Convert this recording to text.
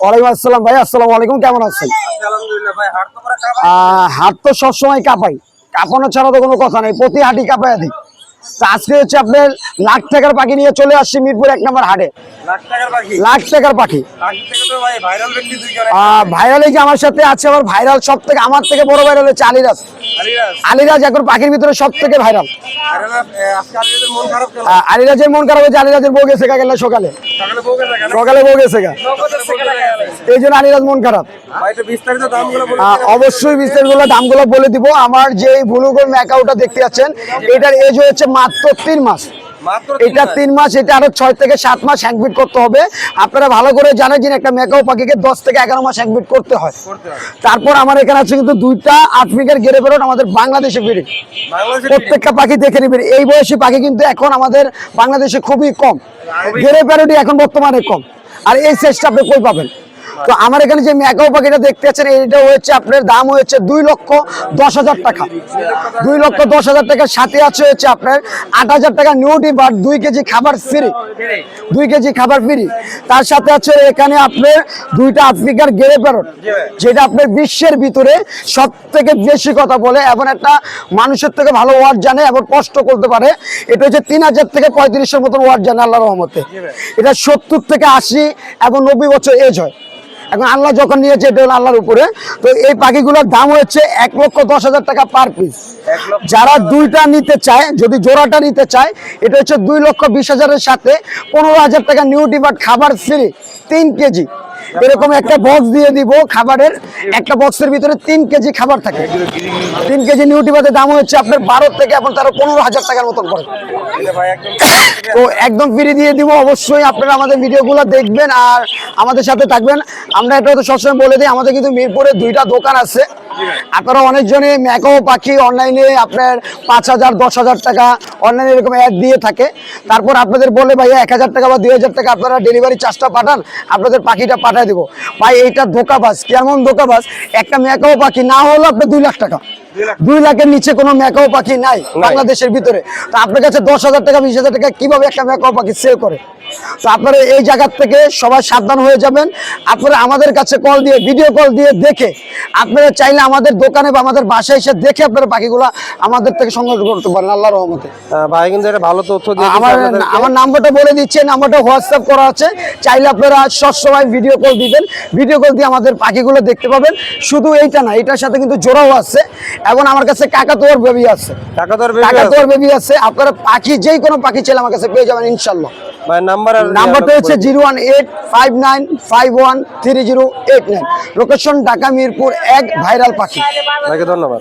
ওয়ালাইকুম আসসালাম ভাই, আসসালামু আলাইকুম, কেমন আছেন? হাট তো সবসময় কাঁপাই, কাঁপানো ছাড়া তো কোনো কথা নেই, প্রতি হাটই কাঁপাই দিই। তো আজকে হচ্ছে আপনার লাখ টাকার পাখি নিয়ে চলে আসছি মিরপুর 1 নম্বর হাটে। লাখ টাকার পাখি ভাইরাল, এই যে আমার সাথে আছে আবার ভাইরাল, সব থেকে আমার থেকে বড় ভাইরাল হচ্ছে আলিরাজ। আলিরাজ এখন পাখির ভিতরে সব থেকে ভাইরাল। আলিরাজের মন খারাপ হয়েছে, আলিরাজের বউ গেছে গেল সকালে বউ গেছে গা, এই জন্য আলিরাজ মন খারাপ। অবশ্যই বিস্তারিত দামগুলো বলে দিব। আমার যে ব্লু গোল্ড ম্যাকাওটা দেখতে পাচ্ছেন, এটার এজ হচ্ছে মাত্র 3 মাস। এটা 3 মাস, এটা আরো 6 থেকে 7 মাস হ্যাংবিট করতে হবে। আপনারা ভালো করে জানেন যে একটা ম্যাকাও পাখিকে 10 থেকে 11 মাস হ্যাংবিট করতে হয়। তারপর আমার এখানে আছে কিন্তু 2টা 8 ফিগার গেরে বেরোন, আমাদের বাংলাদেশে ব্রিডিং। প্রত্যেকটা পাখি দেখে নিবেন, এই বয়সী পাখি কিন্তু এখন আমাদের বাংলাদেশে খুবই কম, গেরে বেরোটি এখন বর্তমানে কম। আর এই সাইজটা আপনি কই পাবেন? তো আমার এখানে যে ম্যাকাও পাখিটা দেখতে পাচ্ছেন, এটা হচ্ছে আপনার দাম হচ্ছে 2,10,000 টাকা। 2,10,000 টাকার সাথে আছে হচ্ছে আপনার 8,000 টাকা নিউটি বাট 2 কেজি খাবার ফ্রি, 2 কেজি খাবার ফ্রি। তার সাথে আছে এখানে আপনার 2টা আফ্রিকার গেরে প্যারট, যেটা আপনার বিশ্বের ভিতরে সব থেকে বেশি কথা বলে এবং একটা মানুষের থেকে ভালো ওয়ার্ড জানে এবং কষ্ট করতে পারে। এটা হচ্ছে 3,000 থেকে 3500 মতন ওয়ার্ড জানে আল্লাহর রহমতে। এটা 70 থেকে 80 এবং 90 বছর এজ হয়। এখন আল্লাহ যখন নিয়েছে, এটা হলো আল্লাহর উপরে। তো এই পাখিগুলোর দাম হচ্ছে 1,10,000 টাকা পার পিস। যারা 2টা নিতে চায়, যদি জোড়াটা নিতে চায়, এটা হচ্ছে 2,20,000 সাথে 15,000 টাকা নিউটি বাট খাবার ফ্রি 3 কেজি। এরকম একটা বক্স দিয়ে দিব খাবারের, একটা বক্সের ভিতরে 3 কেজি খাবার থাকে। 3 কেজি নিউটি বাটের দাম হচ্ছে আপনার 12 থেকে এখন তারা 15,000 টাকার মতন পড়ে। তো একদম ফ্রি দিয়ে দিব। অবশ্যই আপনারা আমাদের ভিডিওগুলো দেখবেন আর আমাদের সাথে থাকবেন। আমরা এটা তো সবসময় বলে দিই, আমাদের কিন্তু মিরপুরে 2টা দোকান আছে। আপনারা অনেকজনে ম্যাকাও পাখি অনলাইনে আপনার 5,000 10,000 টাকা অনলাইনে এরকম অ্যাড দিয়ে থাকে। তারপর আপনাদের বলে ভাইয়া 1,000 টাকা বা 2,000 টাকা আপনারা ডেলিভারি চার্জটা পাঠান, আপনাদের পাখিটা পাঠিয়ে দেবো। ভাই এইটা ধোকাবাজ। কেমন ধোকাবাজ? একটা ম্যাকাও পাখি না হলো আপনার 2 লাখ টাকা, 2 লাখের নিচে কোনো ম্যাকাও পাখি নাই বাংলাদেশের ভিতরে। তো আপনার কাছে 10,000 টাকা 20,000 টাকা কিভাবে একটা ম্যাকাও পাখি সেল করে? তো আপনারা এই জায়গার থেকে সবাই সাবধান হয়ে যাবেন। আপনারা আমাদের কাছে কল দিয়ে, ভিডিও কল দিয়ে দেখে, আপনারা চাইলে আমাদের দোকানে বা আমাদের বাসায় এসে দেখে আপনারা পাখিগুলো আমাদের থেকে সংগ্রহ করতে পারেন আল্লাহর রহমতে। ভাই কিন্তু এটা ভালো তথ্য দিয়ে আমার নাম্বারটা বলে দিচ্ছে, নাম্বারটা হোয়াটসঅ্যাপ করা আছে। চাইলে আপনারা সবসময় ভিডিও কল দিবেন, ভিডিও কল দিয়ে আমাদের পাখিগুলো দেখতে পাবেন। শুধু এইটা না, এটার সাথে কিন্তু জোড়াও আছে এবং আমার কাছে কাকাতুয়ার বেবি আছে, কাকাতুয়ার বেবি আছে। আপনারা পাখি যেই কোনো পাখি চাইলে আমার কাছে পেয়ে যাবেন ইনশাল্লাহ। নাম্বারটা হচ্ছে 01859513089। লোকেশন ঢাকা মিরপুর 1, ভাইরাল পাখি। ধন্যবাদ।